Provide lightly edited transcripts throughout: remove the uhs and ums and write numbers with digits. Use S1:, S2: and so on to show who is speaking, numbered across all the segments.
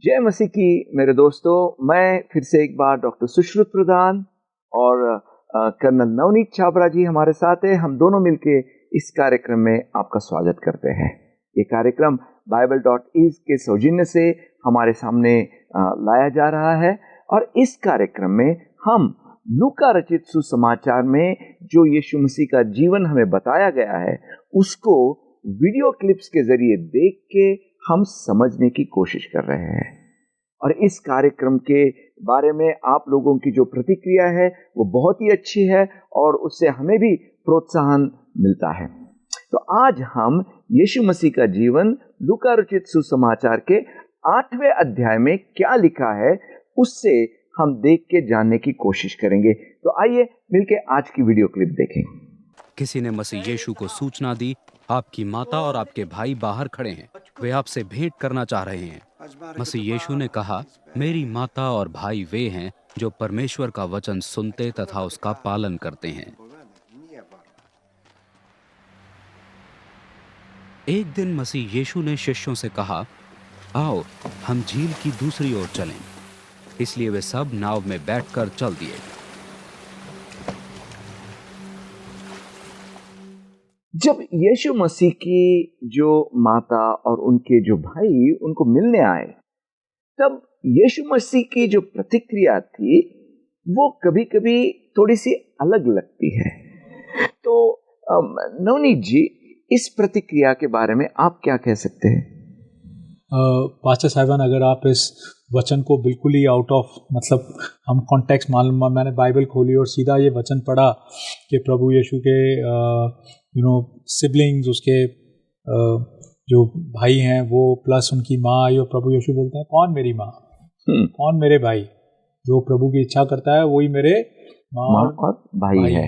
S1: जय मसीह की मेरे दोस्तों। मैं फिर से एक बार डॉक्टर सुश्रुत प्रधान और कर्नल नवनीत छाबरा जी हमारे साथ हैं। हम दोनों मिलके इस कार्यक्रम में आपका स्वागत करते हैं। ये कार्यक्रम bible.is के सौजन्य से हमारे सामने लाया जा रहा है और इस कार्यक्रम में हम लूका रचित सुसमाचार में जो यीशु मसीह का जीवन हमें बताया गया है उसको वीडियो क्लिप्स के जरिए देख के हम समझने की कोशिश कर रहे हैं। और इस कार्यक्रम के बारे में आप लोगों की जो प्रतिक्रिया है वो बहुत ही अच्छी है और उससे हमें भी प्रोत्साहन मिलता है। तो आज हम यीशु मसीह का जीवन लूका रचित सुसमाचार के 8वें अध्याय में क्या लिखा है उससे हम देख के जानने की कोशिश करेंगे। तो आइए मिलके आज की वीडियो क्लिप देखें।
S2: किसी ने मसीह यीशु को सूचना दी, आपकी माता और आपके भाई बाहर खड़े हैं, वे आपसे भेंट करना चाह रहे हैं। मसीह यीशु ने कहा, मेरी माता और भाई वे हैं जो परमेश्वर का वचन सुनते तथा उसका पालन करते हैं। एक दिन मसीह यीशु ने शिष्यों से कहा, आओ हम झील की दूसरी ओर चलें। इसलिए वे सब नाव में बैठकर चल दिए।
S1: जब यीशु मसीह की जो माता और उनके जो भाई उनको मिलने आए तब यीशु मसीह की जो प्रतिक्रिया थी वो कभी कभी थोड़ी सी अलग लगती है। तो नवनीत जी, इस प्रतिक्रिया के बारे में आप क्या कह सकते हैं?
S3: पास्टर साहिबान, अगर आप इस वचन को बिल्कुल ही आउट ऑफ हम कॉन्टेक्स्ट मैंने बाइबल खोली और सीधा ये वचन पढ़ा कि प्रभु यीशु के सिबलिंग्स, उसके जो भाई हैं वो प्लस उनकी माँ आई और प्रभु यीशु बोलते हैं, कौन मेरी माँ, कौन मेरे भाई? जो प्रभु की इच्छा करता है वही मेरे माँ और भाई है।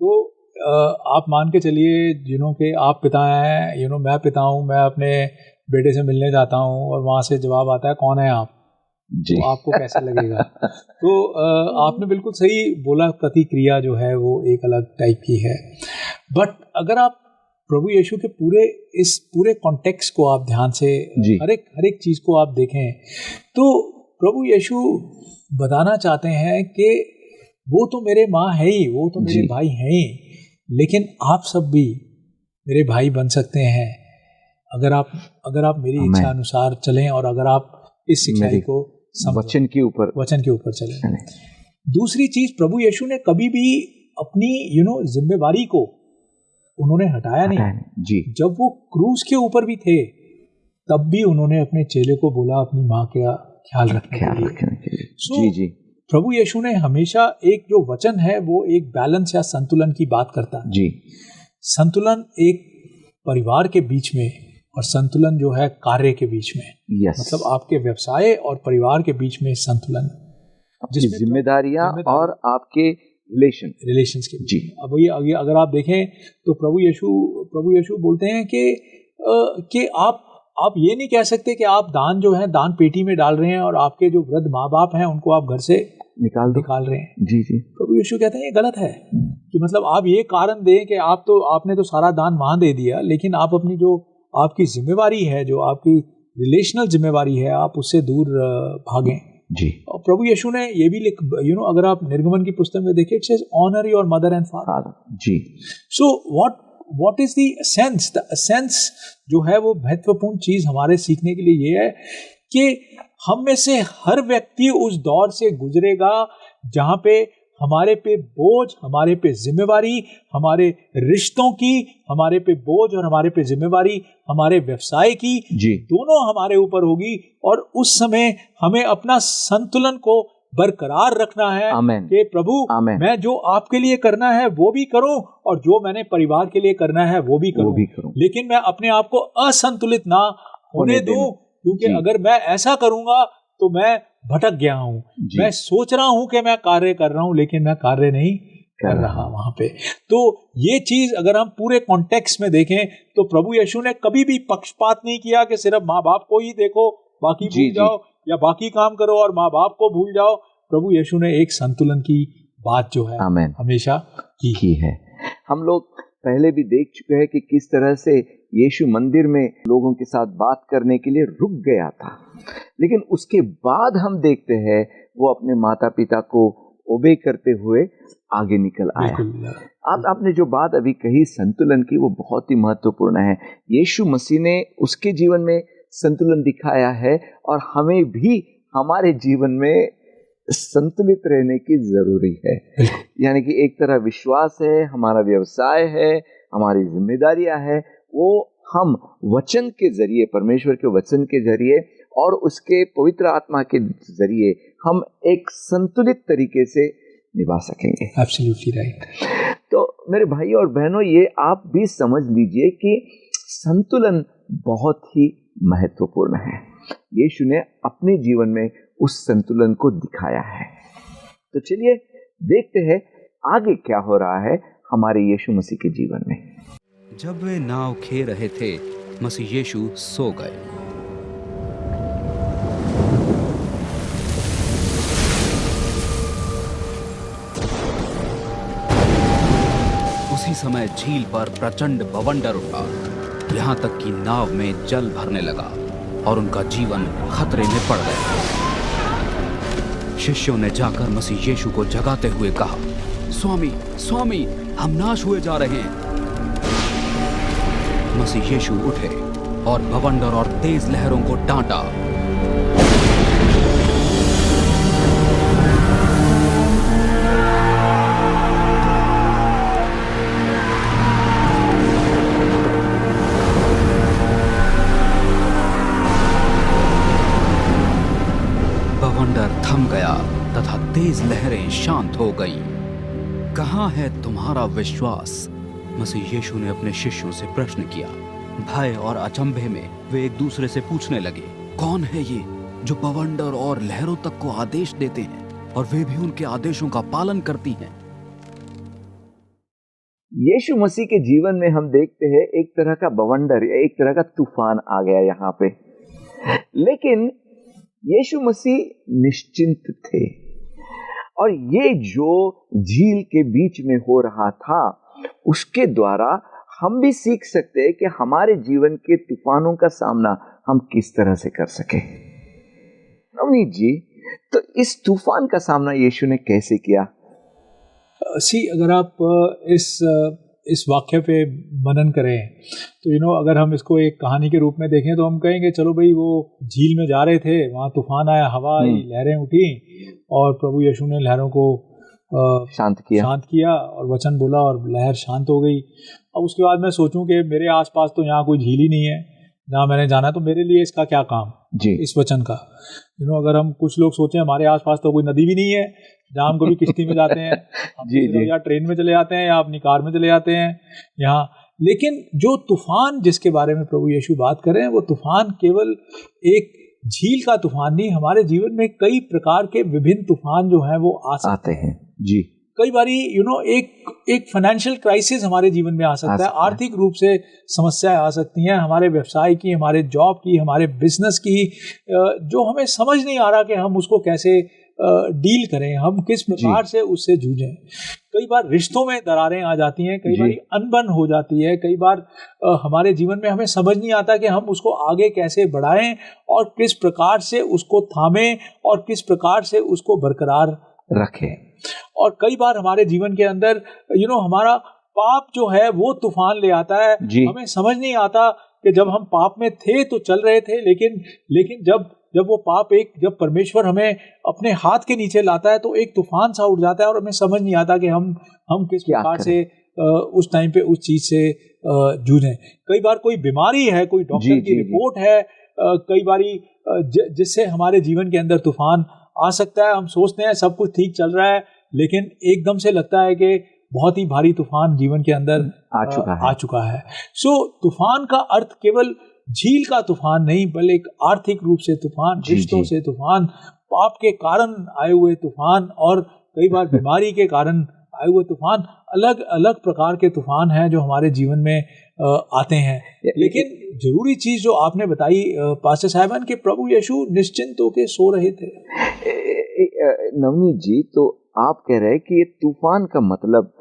S3: तो आप मान के चलिए कि आप पिता हैं, मैं पिता हूँ, मैं अपने बेटे से मिलने जाता हूँ और वहाँ से जवाब आता है, कौन है आप जी? तो आपको कैसा लगेगा? तो आपने बिल्कुल सही बोला, प्रतिक्रिया जो है वो एक अलग टाइप की है। बट अगर आप प्रभु यीशु के पूरे कॉन्टेक्स्ट को आप ध्यान से हर एक चीज़ को आप देखें तो प्रभु यीशु बताना चाहते हैं कि वो तो मेरे माँ है ही, वो तो मेरे भाई हैं ही, लेकिन आप सब भी मेरे भाई बन सकते हैं अगर आप मेरी इच्छा अनुसार चलें और अगर आप इस शिक्षाई को वचन के ऊपर चलें। दूसरी चीज, प्रभु यीशु ने कभी भी अपनी जिम्मेवारी को उन्होंने हटाया नहीं जी। जब वो क्रूस के ऊपर भी थे तब भी उन्होंने अपने चेले को बोला अपनी माँ का ख्याल रखने के लिए। जी। प्रभु यीशु ने हमेशा एक जो वचन है वो एक बैलेंस या संतुलन की बात करता है जी। संतुलन एक परिवार के बीच में और संतुलन जो है कार्य के बीच में, आपके व्यवसाय और परिवार के बीच में संतुलन,
S1: जिसमें जिम्मेदारियां और आपके
S3: रिलेशंस के जी। अब ये अगर आप देखें तो प्रभु यीशु बोलते हैं कि आप ये नहीं कह सकते कि आप दान जो है दान पेटी में डाल रहे हैं और आपके जो वृद्ध माँ बाप हैं उनको आप घर से निकाल रहे हैं जी। प्रभु यीशु कहते हैं ये गलत है कि आप ये कारण दें कि आपने तो सारा दान वहां दे दिया, लेकिन आप अपनी जो आपकी जिम्मेवारी है, जो आपकी रिलेशनल जिम्मेवारी है, आप उससे दूर भागें जी। और प्रभु यीशु ने ये भी अगर आप निर्गमन की पुस्तक में देखें, it says honour your mother and father ji. So what is the essence? The essence जो है वो महत्वपूर्ण चीज हमारे सीखने के लिए ये है कि हम में से हर व्यक्ति उस दौर से गुजरेगा जहां पे हमारे पे बोझ, हमारे पे जिम्मेवारी, हमारे रिश्तों की हमारे पे बोझ और हमारे पे जिम्मेवारी, हमारे व्यवसाय की दोनों हमारे ऊपर होगी। और उस समय हमें अपना संतुलन को बरकरार रखना है कि प्रभु मैं जो आपके लिए करना है वो भी करूं और जो मैंने परिवार के लिए करना है वो भी करूं। लेकिन मैं अपने आप को असंतुलित ना होने दूं, क्योंकि अगर मैं ऐसा करूंगा तो मैं भटक गया हूँ। मैं सोच रहा हूँ कि मैं कार्य कर रहा हूँ लेकिन मैं कार्य नहीं कर रहा वहां पे। तो ये चीज अगर हम पूरे कॉन्टेक्स्ट में देखें तो प्रभु यीशु ने कभी भी पक्षपात नहीं किया कि सिर्फ माँ बाप को ही देखो बाकी भूल जाओ या बाकी काम करो और माँ बाप को भूल जाओ। प्रभु यीशु ने एक संतुलन की बात जो है हमेशा की है।
S1: हम लोग पहले भी देख चुके हैं कि किस तरह से यीशु मंदिर में लोगों के साथ बात करने के लिए रुक गया था लेकिन उसके बाद हम देखते हैं वो अपने माता पिता को ओबे करते हुए आगे निकल आया। आपने जो बात अभी कही संतुलन की, वो बहुत ही महत्वपूर्ण है। यीशु मसीह ने उसके जीवन में संतुलन दिखाया है और हमें भी हमारे जीवन में संतुलित रहने की जरूरी है। यानी कि एक तरह विश्वास है, हमारा व्यवसाय है, हमारी जिम्मेदारियां है, वो हम वचन के जरिए, परमेश्वर के वचन के जरिए और उसके पवित्र आत्मा के जरिए हम एक संतुलित तरीके से निभा सकेंगे।
S3: Absolutely right.
S1: तो मेरे भाई और बहनों, ये आप भी समझ लीजिए कि संतुलन बहुत ही महत्वपूर्ण है। यीशु ने अपने जीवन में उस संतुलन को दिखाया है। तो चलिए देखते हैं आगे क्या हो रहा है हमारे यीशु मसीह के जीवन में।
S2: जब वे नाव खे रहे थे, मसीह यीशु सो गए। उसी समय झील पर प्रचंड बवंडर उठा, यहाँ तक कि नाव में जल भरने लगा और उनका जीवन खतरे में पड़ गया। शिष्यों ने जाकर मसीह यीशु को जगाते हुए कहा, स्वामी, स्वामी, हम नाश हुए जा रहे हैं। मसीह यीशु उठे और बवंडर और तेज लहरों को डांटा। बवंडर थम गया तथा तेज लहरें शांत हो गईं। कहाँ है तुम्हारा विश्वास? मसीह यीशु ने अपने शिष्यों से प्रश्न किया। भय और अचंभे में वे एक दूसरे से पूछने लगे, कौन है ये जो बवंडर और लहरों तक को आदेश देते हैं और वे भी उनके आदेशों का पालन करती हैं?
S1: यीशु मसीह के जीवन में हम देखते हैं एक तरह का बवंडर, एक तरह का तूफान आ गया यहाँ पे, लेकिन यीशु मसीह निश्चिंत थे। और ये जो झील के बीच में हो रहा था, उसके द्वारा हम भी सीख सकते हैं कि हमारे जीवन के तूफानों का सामना हम किस तरह से कर सके। नवनीत जी, तो इस तूफान का सामना यीशु ने कैसे किया?
S3: अगर आप इस वाक्य पे मनन करें तो अगर हम इसको एक कहानी के रूप में देखें तो हम कहेंगे चलो भाई, वो झील में जा रहे थे, वहाँ तूफान आया, हवा आई, लहरें उठी और प्रभु यीशु ने लहरों को शांत किया और वचन बोला और लहर शांत हो गई। अब उसके बाद मैं सोचूं कि मेरे आसपास तो यहाँ कोई झील ही नहीं है जहाँ मैंने जाना है, तो मेरे लिए इसका क्या काम जी, इस वचन का। अगर हम कुछ लोग सोचें हमारे आसपास तो कोई नदी भी नहीं है जहाँ हम कभी किश्ती में जाते हैं, जी, या ट्रेन में चले जाते हैं या अपनी कार में चले जाते हैं यहाँ। लेकिन जो तूफान जिसके बारे में प्रभु यीशु बात कर रहे हैं, वो तूफान केवल एक झील का तूफान नहीं, हमारे जीवन में कई प्रकार के विभिन्न तूफान जो हैं वो आते हैं
S1: जी।
S3: कई बारी एक फाइनेंशियल क्राइसिस हमारे जीवन में आ सकता है, आर्थिक रूप से समस्याएं आ सकती हैं, हमारे व्यवसाय की, हमारे जॉब की, हमारे बिजनेस की, जो हमें समझ नहीं आ रहा कि हम उसको कैसे डील करें, हम किस प्रकार से उससे जूझें। कई बार रिश्तों में दरारें आ जाती हैं, कई बार अनबन हो जाती है, कई बार हमारे जीवन में हमें समझ नहीं आता कि हम उसको आगे कैसे बढ़ाएं और किस प्रकार से उसको थामें और किस प्रकार से उसको बरकरार
S1: रखें।
S3: और कई बार हमारे जीवन के अंदर हमारा पाप जो है वो तूफान ले आता है। हमें समझ नहीं आता कि जब हम पाप में थे तो चल रहे थे, लेकिन जब वो पाप जब परमेश्वर हमें अपने हाथ के नीचे लाता है तो एक तूफान सा उठ जाता है और हमें समझ नहीं आता कि हम किस प्रकार से उस टाइम पे उस चीज से जूझें। कई बार कोई बीमारी है, कोई डॉक्टर की रिपोर्ट है, कई बारी जिससे हमारे जीवन के अंदर तूफान आ सकता है। हम सोचते हैं सब कुछ ठीक चल रहा है, लेकिन एकदम से लगता है कि बहुत ही भारी तूफान जीवन के अंदर आ चुका है। सो तूफान का अर्थ केवल झील का तूफान नहीं, बल्कि एक आर्थिक रूप से तूफान, रिश्तों से तूफान, पाप के कारण आए हुए तूफान और कई बार बीमारी के कारण आए हुए तूफान, अलग अलग प्रकार के तूफान हैं जो हमारे जीवन में आते हैं। लेकिन जरूरी चीज जो आपने बताई पास्टर साहिबान के प्रभु यीशु निश्चिंत होकर सो रहे थे।
S1: नवनीत जी, तो आप कह रहे हैं कि ये तूफान का मतलब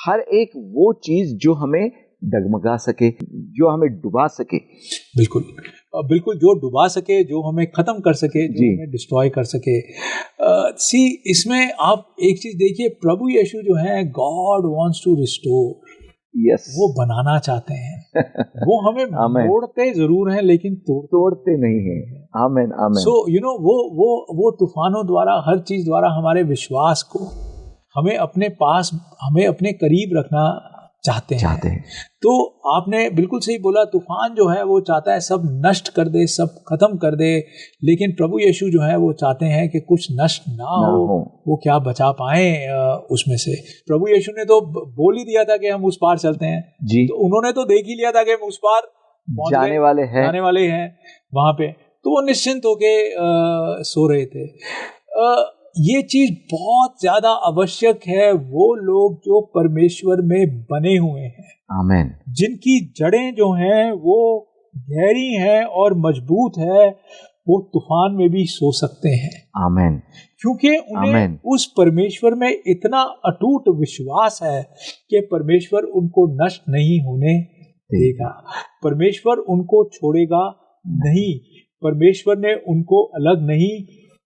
S1: हर एक वो चीज जो हमें डगमगा सके, जो हमें डुबा सके।
S3: बिल्कुल। बिल्कुल जो डुबा सके, जो हमें खत्म कर सके, जो हमें डिस्ट्रॉय कर सके। इसमें आप एक चीज देखिए, प्रभु यीशु जो है, गॉड वांट्स टू रिस्टोर। वो बनाना चाहते हैं। वो हमें मोड़ते जरूर हैं लेकिन
S1: तोड़ते नहीं हैं। आमेन आमेन।
S3: सो वो तूफानों द्वारा, हर चीज द्वारा हमारे विश्वास को, हमें अपने पास, हमें अपने करीब रखना चाहते हैं। तो आपने बिल्कुल सही बोला, तूफान जो है वो चाहता है सब नष्ट कर दे, सब खत्म कर दे, लेकिन प्रभु यीशु जो है वो चाहते हैं कि कुछ नष्ट ना हो। वो क्या बचा पाए उसमें से। प्रभु यीशु ने तो बोल ही दिया था कि हम उस पार चलते हैं जी। तो उन्होंने तो देख ही लिया था कि हम उस पार
S1: जाने वाले हैं
S3: वहां पे, तो वो निश्चिंत होके सो रहे थे। ये चीज बहुत ज्यादा आवश्यक है, वो लोग जो परमेश्वर में बने हुए हैं,
S1: आमेन,
S3: जिनकी जड़ें जो हैं वो गहरी हैं और मजबूत है, वो तूफान में भी सो सकते हैं।
S1: आमेन।
S3: क्योंकि उन्हें उस परमेश्वर में इतना अटूट विश्वास है कि परमेश्वर उनको नष्ट नहीं होने देगा, परमेश्वर उनको छोड़ेगा नहीं, परमेश्वर ने उनको अलग नहीं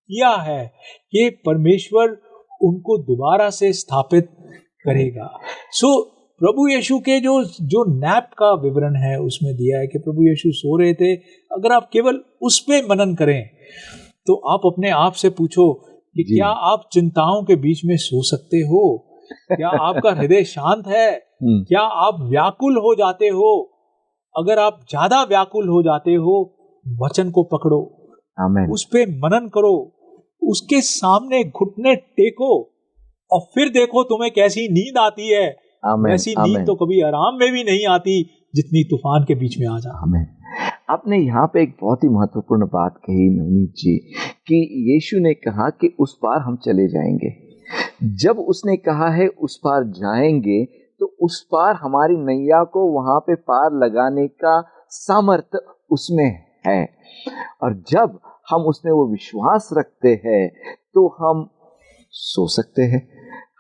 S3: किया है, कि परमेश्वर उनको दोबारा से स्थापित करेगा। प्रभु यीशु के जो नैप का विवरण है उसमें दिया है कि प्रभु यीशु सो रहे थे। अगर आप केवल उस पे मनन करें तो आप अपने आप से पूछो कि क्या आप चिंताओं के बीच में सो सकते हो? क्या आपका हृदय शांत है? क्या आप व्याकुल हो जाते हो? अगर आप ज्यादा व्याकुल हो जाते हो, वचन को पकड़ो,
S1: आमेन,
S3: उस पे मनन करो, उसके सामने घुटने टेको और फिर देखो तुम्हें कैसी नींद आती है। ऐसी नींद तो कभी आराम में भी नहीं आती जितनी तूफान के बीच में आ जा।
S1: आमेन। आपने यहाँ पे एक बहुत ही महत्वपूर्ण बात कही नवनीत जी, कि यीशु ने कहा कि उस पार हम चले जाएंगे। जब उसने कहा है उस पार जाएंगे, तो उस पार हमारी नैया को वहां पे पार लगाने का सामर्थ्य उसमें है। और जब हम उसमें वो विश्वास रखते हैं तो हम सो सकते हैं।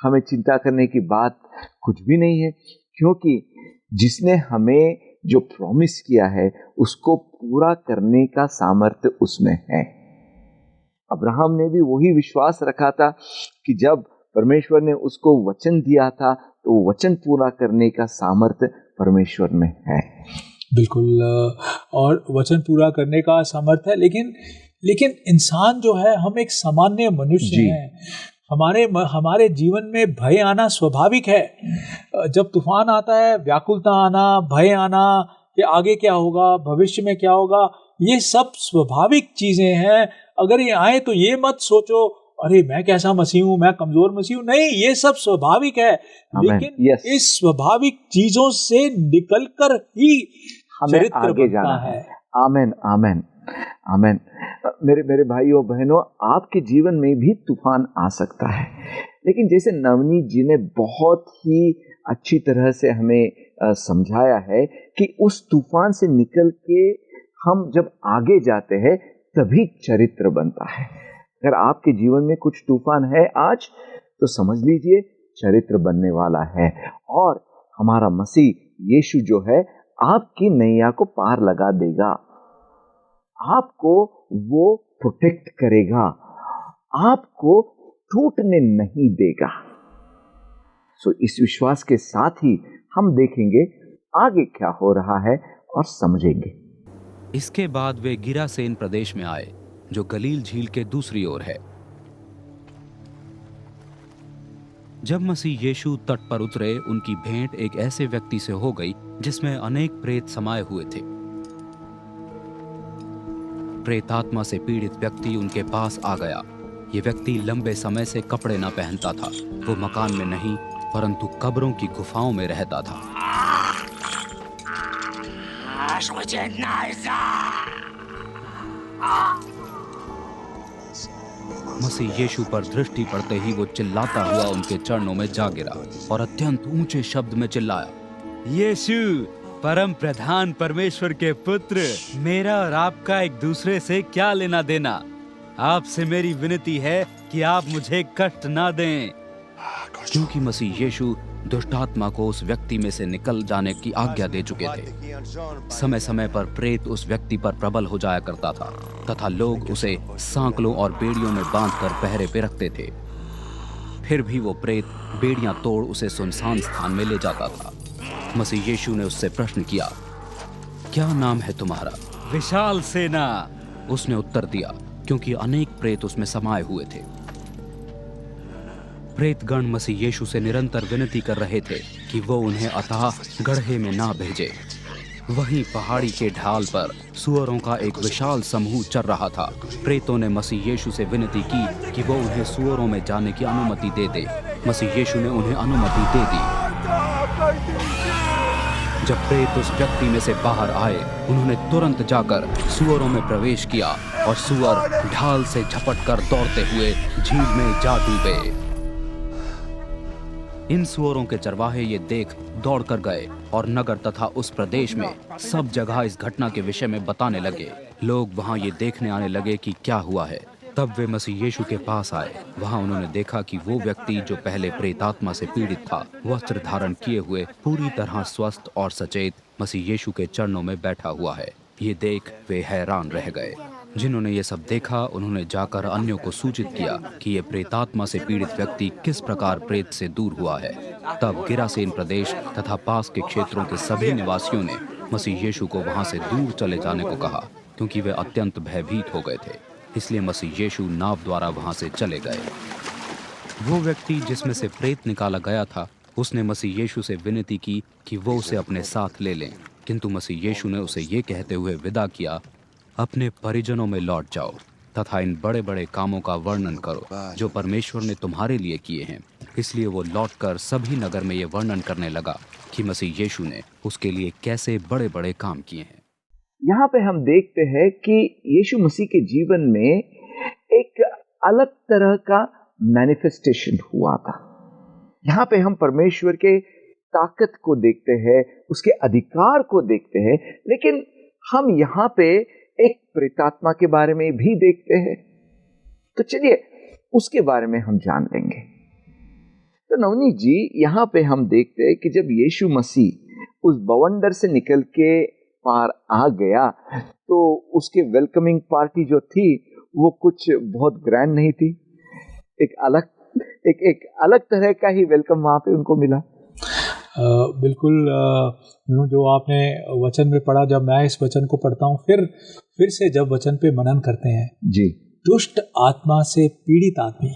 S1: हमें चिंता करने की बात कुछ भी नहीं है, क्योंकि जिसने हमें जो प्रॉमिस किया है उसको पूरा करने का सामर्थ्य उसमें है। अब्राहम ने भी वही विश्वास रखा था कि जब परमेश्वर ने उसको वचन दिया था तो वो वचन पूरा करने का सामर्थ्य परमेश्वर में है।
S3: बिल्कुल, और वचन पूरा करने का सामर्थ्य है, लेकिन इंसान जो है, हम एक सामान्य मनुष्य हैं। हमारे जीवन में भय आना स्वाभाविक है। जब तूफान आता है, व्याकुलता आना, भय आना कि आगे क्या होगा, भविष्य में क्या होगा, ये सब स्वाभाविक चीजें हैं। अगर ये आए तो ये मत सोचो अरे मैं कैसा मसीह हूँ, मैं कमजोर मसीह हूँ। नहीं, ये सब स्वाभाविक है, लेकिन इस स्वाभाविक चीजों से निकलकर ही चरित्र बनता है।
S1: आमेन आमेन आमेन। मेरे भाइयों बहनों, आपके जीवन में भी तूफान आ सकता है, लेकिन जैसे नवनीत जी ने बहुत ही अच्छी तरह से हमें समझाया है कि उस तूफान से निकल के हम जब आगे जाते हैं तभी चरित्र बनता है। अगर आपके जीवन में कुछ तूफान है आज, तो समझ लीजिए चरित्र बनने वाला है, और हमारा मसीह यीशु जो है आपकी नैया को पार लगा देगा, आपको वो प्रोटेक्ट करेगा, आपको टूटने नहीं देगा। इस विश्वास के साथ ही हम देखेंगे आगे क्या हो रहा है और समझेंगे।
S2: इसके बाद वे गिरासेन प्रदेश में आए, जो गलील झील के दूसरी ओर है। जब मसीह यीशु तट पर उतरे, उनकी भेंट एक ऐसे व्यक्ति से हो गई जिसमें अनेक प्रेत समाये हुए थे। प्रेतात्मा से पीड़ित व्यक्ति उनके पास आ गया। ये व्यक्ति लंबे समय से कपड़े न पहनता था। वो मकान में नहीं, परंतु कब्रों की गुफाओं में रहता था। मसीह यीशु पर दृष्टि पड़ते ही वो चिल्लाता हुआ उनके चरणों में जा गिरा और अत्यंत ऊंचे शब्द में चिल्लाया, यीशु, परम प्रधान परमेश्वर के पुत्र, मेरा और आपका एक दूसरे से क्या लेना देना? आपसे मेरी विनती है कि आप मुझे कष्ट ना दें। क्योंकि मसीह यीशु दुष्ट आत्मा को उस व्यक्ति में से निकल जाने की आज्ञा दे चुके थे। समय समय पर प्रेत उस व्यक्ति पर प्रबल हो जाया करता था तथा लोग उसे सांकलों और बेड़ियों में बांधकर पहरे पे रखते थे। फिर भी वो प्रेत बेड़ियां तोड़ उसे सुनसान स्थान में ले जाता था। मसीह यीशु ने उससे प्रश्न किया, क्या नाम है तुम्हारा? विशाल सेना, उसने उत्तर दिया, क्योंकि अनेक प्रेत उसमें समाये हुए थे। प्रेतगण मसीह यीशु से निरंतर विनती कर रहे थे कि वो उन्हें अथाह गड्ढे में ना भेजे। वहीं पहाड़ी के ढाल पर सूअरों का एक विशाल समूह चर रहा था। प्रेतों ने मसीह यीशु से विनती की कि वो उन्हें सूअरों में जाने की अनुमति दे दे। मसीह यीशु ने उन्हें अनुमति दे दी। जब प्रेत उस व्यक्ति में से बाहर आए, उन्होंने तुरंत जाकर सूअरों में प्रवेश किया और सूअर ढाल से झपटकर दौड़ते हुए झील में जा डूबे। इन सूअरों के चरवाहे ये देख दौड़ कर गए और नगर तथा उस प्रदेश में सब जगह इस घटना के विषय में बताने लगे। लोग वहां ये देखने आने लगे कि क्या हुआ है। तब वे मसीह यीशु के पास आए। वहां उन्होंने देखा कि वो व्यक्ति जो पहले प्रेतात्मा से पीड़ित था, वस्त्र धारण किए हुए पूरी तरह स्वस्थ और सचेत मसीह यीशु के चरणों में बैठा हुआ है। ये देख वे हैरान रह गए। जिन्होंने ये सब देखा, उन्होंने जाकर अन्यों को सूचित किया कि ये प्रेतात्मा से पीड़ित व्यक्ति किस प्रकार प्रेत से दूर हुआ है। तब गिरासेन प्रदेश तथा पास के क्षेत्रों के सभी निवासियों ने मसीह यीशु को वहां से दूर चले जाने को कहा, क्योंकि वे अत्यंत भयभीत हो गए थे। इसलिए मसीह यीशु नाव द्वारा वहां से चले गए। वो व्यक्ति जिसमें से प्रेत निकाला गया था, उसने मसीह यीशु से विनती की कि वो उसे अपने साथ ले लें, किंतु मसीह यीशु ने उसे ये कहते हुए विदा किया, अपने परिजनों में लौट जाओ तथा इन बड़े बड़े कामों का वर्णन करो जो परमेश्वर ने तुम्हारे लिए किए हैं। इसलिए वो लौटकर सभी नगर में ये वर्णन करने लगा कि मसीह यीशु ने उसके लिए कैसे बड़े बड़े काम किए हैं।
S1: यहाँ पे हम देखते हैं कि यीशु मसीह के जीवन में एक अलग तरह का मैनिफेस्टेशन हुआ था। यहाँ पे हम परमेश्वर के ताकत को देखते हैं, उसके अधिकार को देखते हैं, लेकिन हम यहाँ पे एक प्रेतात्मा के बारे में भी देखते हैं। तो चलिए उसके बारे में हम जान लेंगे। तो नवनीत जी, यहाँ पे हम देखते हैं कि जब यीशु मसीह उस बवंडर से निकल के पार आ गया, तो उसके वेलकमिंग पार्टी जो थी वो कुछ बहुत ग्रैंड नहीं थी। एक अलग तरह का ही वेलकम वहां पे उनको मिला।
S3: बिल्कुल, जो आपने वचन में पढ़ा, जब मैं इस वचन को पढ़ता हूँ, फिर से जब वचन पे मनन करते हैं
S1: जी,
S3: दुष्ट आत्मा से पीड़ित आदमी,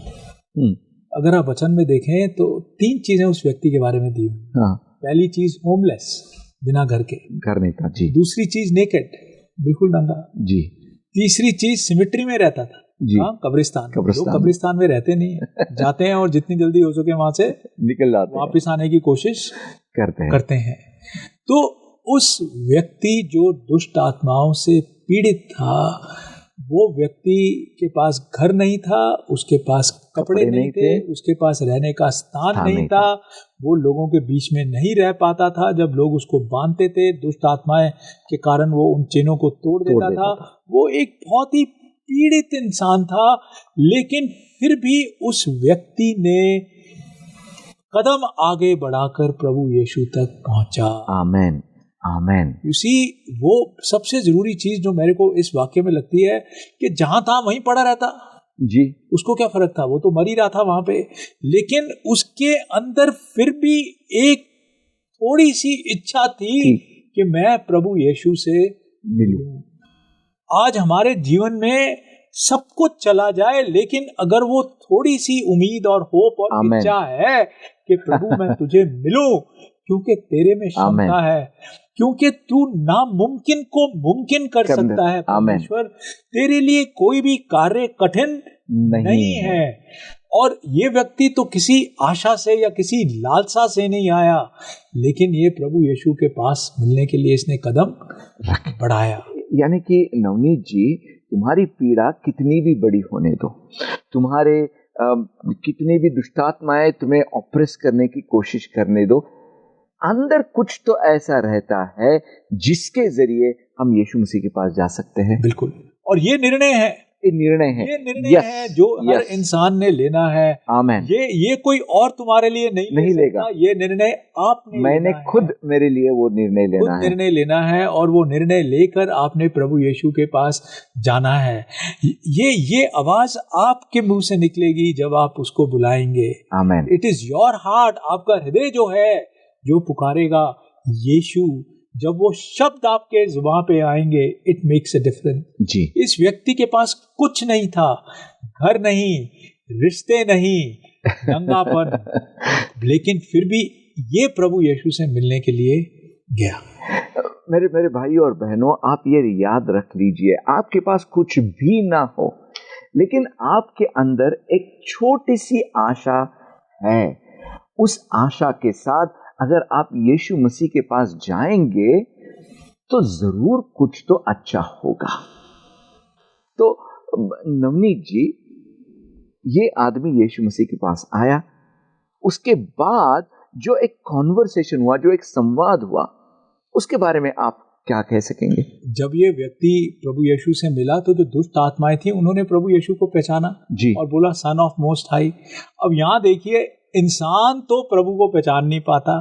S3: अगर आप वचन में देखें तो 3 चीजें उस व्यक्ति के बारे में दी हुई। हाँ। पहली चीज होमलेस, बिना घर के, घर नहीं था जी। दूसरी चीज नेकेड, बिल्कुल नंगा जी। तीसरी चीज सिमेट्री में रहता था जी। हाँ, कब्रिस्तान। लोग कब्रिस्तान में रहते नहीं है, जाते हैं और जितनी जल्दी हो सके वहां से निकल जाते, वापिस आने की कोशिश करते हैं। तो उस व्यक्ति जो दुष्ट आत्माओं से पीड़ित था, वो व्यक्ति के पास घर नहीं था, उसके पास कपड़े नहीं थे, उसके पास रहने का स्थान नहीं था, वो लोगों के बीच में नहीं रह पाता था। जब लोग उसको बांधते थे, दुष्ट आत्माएं के कारण वो उन चेनों को तोड़ देता था। वो एक बहुत ही पीड़ित इंसान था, लेकिन फिर भी उस व्यक्ति ने कदम आगे बढ़ाकर प्रभु यीशु तक पहुंचा। आमेन, आमेन। यू सी, वो सबसे जरूरी चीज जो मेरे को इस वाक्य में लगती है कि जहां था वहीं पड़ा रहता जी। उसको क्या फर्क था, वो तो मर ही रहा था वहां पे, लेकिन उसके अंदर फिर भी एक थोड़ी सी इच्छा थी कि मैं प्रभु यीशु से मिलूं। आज हमारे जीवन में सब कुछ चला जाए, लेकिन अगर वो थोड़ी सी उम्मीद और होप और इच्छा है कि प्रभु मैं तुझे मिलूं, क्योंकि तेरे में क्षमता है, क्योंकि तू नामुमकिन को मुमकिन कर सकता है परमेश्वर, तेरे लिए कोई भी कार्य कठिन नहीं है। और ये व्यक्ति तो किसी आशा से या किसी लालसा से नहीं आया, लेकिन ये प्रभु यीशु के पास मिलने के लिए इसने कदम बढ़ाया।
S1: यानी कि नवनीत जी, तुम्हारी पीड़ा कितनी भी बड़ी होने दो, तुम्हारे कितनी भी दुष्टात्माएं तुम्हें ऑप्रेस करने की कोशिश करने दो, अंदर कुछ तो ऐसा रहता है जिसके जरिए हम यीशु मसीह के पास जा सकते हैं।
S3: बिल्कुल। और ये निर्णय है
S1: निर्णय है,
S3: ये निर्णय है जो हर इंसान ने लेना है।
S1: आमेन।
S3: ये कोई और तुम्हारे लिए नहीं लेगा, ये निर्णय आपने
S1: मैंने खुद मेरे लिए वो निर्णय लेना है,
S3: निर्णय लेना है, और वो निर्णय लेकर आपने प्रभु यीशु के पास जाना है। ये आवाज आपके मुंह से निकलेगी जब आप उसको बुलाएंगे।
S1: आमेन।
S3: इट इज योर हार्ट, आपका हृदय जो है जो पुकारेगा यीशु, जब वो शब्द आपके जुबान पे आएंगे, इट मेक्स अ डिफरेंस।
S1: जी।
S3: इस व्यक्ति के पास कुछ नहीं था, घर नहीं, रिश्ते नहीं, नंगापन, लेकिन फिर भी ये प्रभु यीशु से मिलने के लिए गया।
S1: मेरे भाई और बहनों, आप ये याद रख लीजिए, आपके पास कुछ भी ना हो, लेकिन आपके अंदर एक छोटी सी आशा है। उस आशा के साथ अगर आप यीशु मसीह के पास जाएंगे तो जरूर कुछ तो अच्छा होगा। तो नवनीत जी, ये आदमी यीशु मसीह के पास आया, उसके बाद जो एक कॉन्वर्सेशन हुआ, जो एक संवाद हुआ, उसके बारे में आप क्या कह सकेंगे?
S3: जब ये व्यक्ति प्रभु यीशु से मिला तो जो दुष्ट आत्माएं थी उन्होंने प्रभु यीशु को पहचाना
S1: जी, और
S3: बोला सन ऑफ मोस्ट हाई। अब यहाँ देखिए, इंसान तो प्रभु को पहचान नहीं पाता,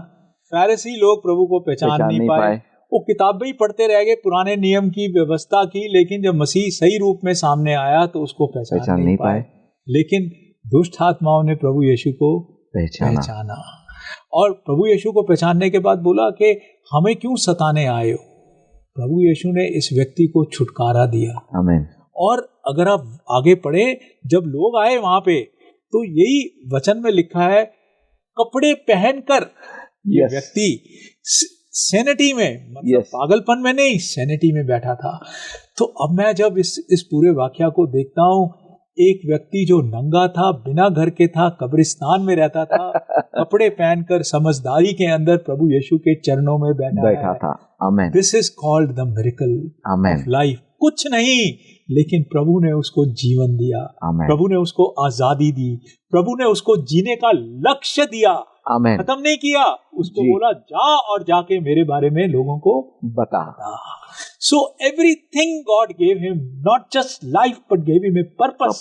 S3: फरीसी लोग प्रभु को पहचान नहीं पाए, वो किताबें ही पढ़ते रह गए पुराने नियम की व्यवस्था की, लेकिन जब मसीह सही रूप में सामने आया तो उसको पहचान नहीं पाए। लेकिन दुष्ट आत्माओं ने प्रभु यीशु को पहचाना, और प्रभु यीशु को पहचानने के बाद बोला कि हमें क्यों सताने आए हो। प्रभु यीशु ने इस व्यक्ति को छुटकारा दिया।
S1: आमीन।
S3: और अगर आप आगे पढ़े, जब लोग आए वहां पे तो यही वचन में लिखा है, कपड़े पहनकर ये व्यक्ति सैनिटी में, मतलब पागलपन में नहीं, सैनिटी में बैठा था। तो अब मैं जब इस पूरे वाकया को देखता हूँ, एक व्यक्ति जो नंगा था, बिना घर के था, कब्रिस्तान में रहता था, कपड़े पहनकर समझदारी के अंदर प्रभु यीशु के चरणों में बैठा था। आमेन। This is called the miracle of life. कुछ नहीं, लेकिन प्रभु ने उसको जीवन दिया, प्रभु ने उसको आजादी दी, प्रभु ने उसको जीने का लक्ष्य दिया। आमेन। खत्म नहीं किया, उसको बोला जा और जाके मेरे बारे में लोगों को बता। So everything God gave him, not just life, but gave him a purpose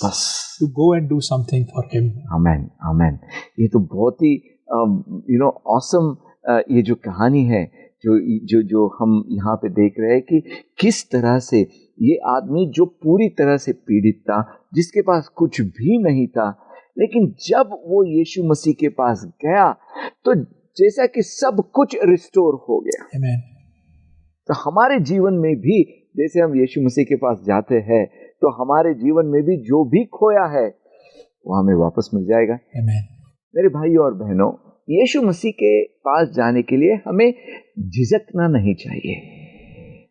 S3: to go and do something for him.
S1: Amen, amen. ये तो बहुत ही awesome ये जो कहानी है, जो हम यहाँ पे देख रहे हैं कि किस तरह से ये आदमी जो पूरी तरह से पीड़ित था, जिसके पास कुछ भी नहीं था, लेकिन जब वो यीशु मसीह के पास गया तो जैसा कि सब कुछ रिस्टोर हो गया।
S3: Amen.
S1: तो हमारे जीवन में भी जैसे हम यीशु मसीह के पास जाते हैं तो हमारे जीवन में भी जो भी खोया है वो हमें वापस मिल जाएगा।
S3: Amen.
S1: मेरे भाई और बहनों, यीशु मसीह के पास जाने के लिए हमें झिझकना नहीं चाहिए।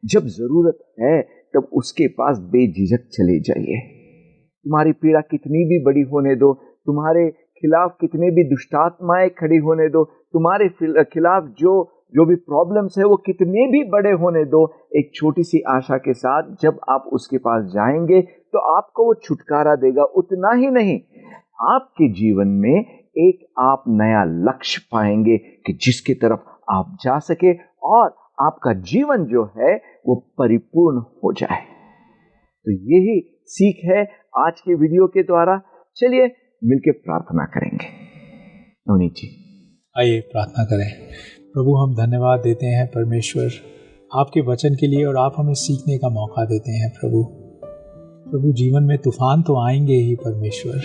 S1: जब जरूरत है तब उसके पास बेझिझक चले जाइए। तुम्हारी पीड़ा कितनी भी बड़ी होने दो, तुम्हारे खिलाफ कितने भी दुष्टात्माएं खड़ी होने दो, तुम्हारे खिलाफ जो भी प्रॉब्लम्स है वो कितने भी बड़े होने दो, एक छोटी सी आशा के साथ जब आप उसके पास जाएंगे तो आपको वो छुटकारा देगा। उतना ही नहीं, आपके जीवन में एक आप नया लक्ष्य पाएंगे कि जिसकी तरफ आप जा सके और आपका जीवन जो है वो परिपूर्ण हो जाए। तो यही सीख है आज के वीडियो के द्वारा। चलिए मिलकर प्रार्थना करेंगे। नवनीत जी,
S3: आइए प्रार्थना करें। प्रभु, हम धन्यवाद देते हैं परमेश्वर आपके वचन के लिए, और आप हमें सीखने का मौका देते हैं। प्रभु जीवन में तूफान तो आएंगे ही परमेश्वर।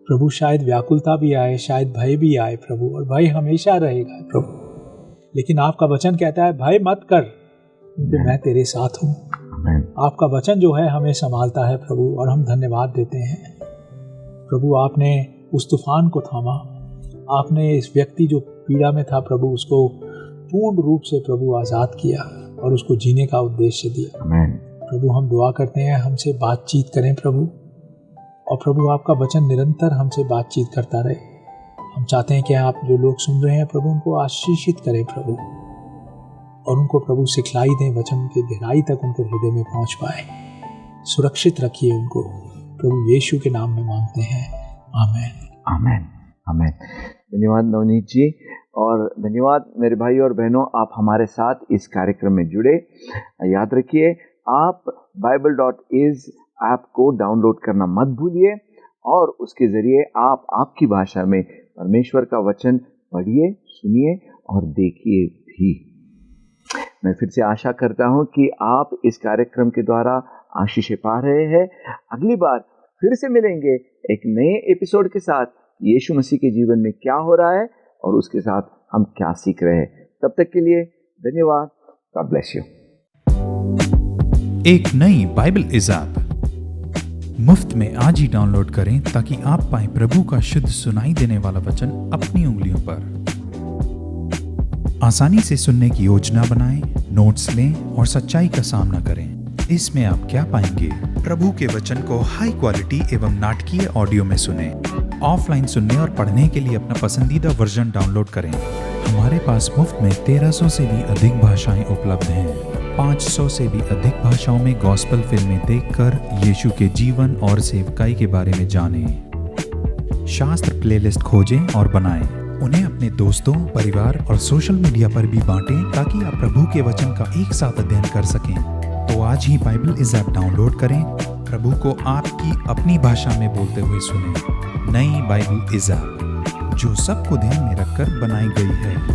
S3: प्रभु शायद व्याकुलता भी आए, शायद भय भी आए प्रभु, और भय हमेशा रहेगा प्रभु, लेकिन आपका वचन कहता है भय मत कर क्योंकि मैं तेरे साथ हूँ। आपका वचन जो है हमें संभालता है प्रभु, और हम धन्यवाद देते हैं प्रभु। आपने उस तूफान को थामा, आपने इस व्यक्ति जो पीड़ा में था प्रभु उसको पूर्ण रूप से प्रभु आज़ाद किया और उसको जीने का उद्देश्य दिया। प्रभु हम दुआ करते हैं हमसे बातचीत करें प्रभु, और प्रभु आपका वचन निरंतर हमसे बातचीत करता रहे। हम चाहते हैं कि आप जो लोग सुन रहे हैं प्रभु उनको आशीषित करें प्रभु, और उनको प्रभु सिखलाई दें, वचन के गहराई तक उनके हृदय में पहुंच पाए। सुरक्षित रखिए उनको प्रभु, यीशु के नाम में मांगते हैं, आमीन।
S1: आमीन, आमीन। धन्यवाद नवनीत जी, और धन्यवाद मेरे भाई और बहनों, आप हमारे साथ इस कार्यक्रम में जुड़े। याद रखिए, आप bible.is ऐप को डाउनलोड करना मत भूलिए और उसके जरिए आप आपकी भाषा में परमेश्वर का वचन पढ़िए, सुनिए और देखिए भी। मैं फिर से आशा करता हूं कि आप इस कार्यक्रम के द्वारा आशीष पा रहे हैं। अगली बार फिर से मिलेंगे एक नए एपिसोड के साथ, यीशु मसीह के जीवन में क्या हो रहा है और उसके साथ हम क्या सीख रहे हैं। तब तक के लिए धन्यवाद। God bless you.
S4: एक नई बाइबल इज़ ऐप मुफ्त में आज ही डाउनलोड करें ताकि आप पाएं प्रभु का शुद्ध सुनाई देने वाला वचन अपनी उंगलियों पर। आसानी से सुनने की योजना बनाएं, नोट्स लें और सच्चाई का सामना करें। इसमें आप क्या पाएंगे? प्रभु के वचन को हाई क्वालिटी एवं नाटकीय ऑडियो में सुनें। ऑफलाइन सुनने और पढ़ने के लिए अपना पसंदीदा वर्जन डाउनलोड करें। हमारे पास मुफ्त में 1300 से भी अधिक भाषाएं उपलब्ध हैं। 500 से भी अधिक भाषाओं में गॉस्पेल फिल्में देखकर यीशु के जीवन और सेवकाई के बारे में जानें। शास्त्र प्लेलिस्ट खोजें और बनाएं। उन्हें अपने दोस्तों, परिवार और सोशल मीडिया पर भी बांटें ताकि आप प्रभु के वचन का एक साथ अध्ययन कर सकें। तो आज ही बाइबल इज़ ऐप डाउनलोड करें, प्रभु को आपकी अपनी भाषा में बोलते हुए सुनें। नई बाइबल इज़ ऐप जो सबको ध्यान में रखकर बनाई गई है।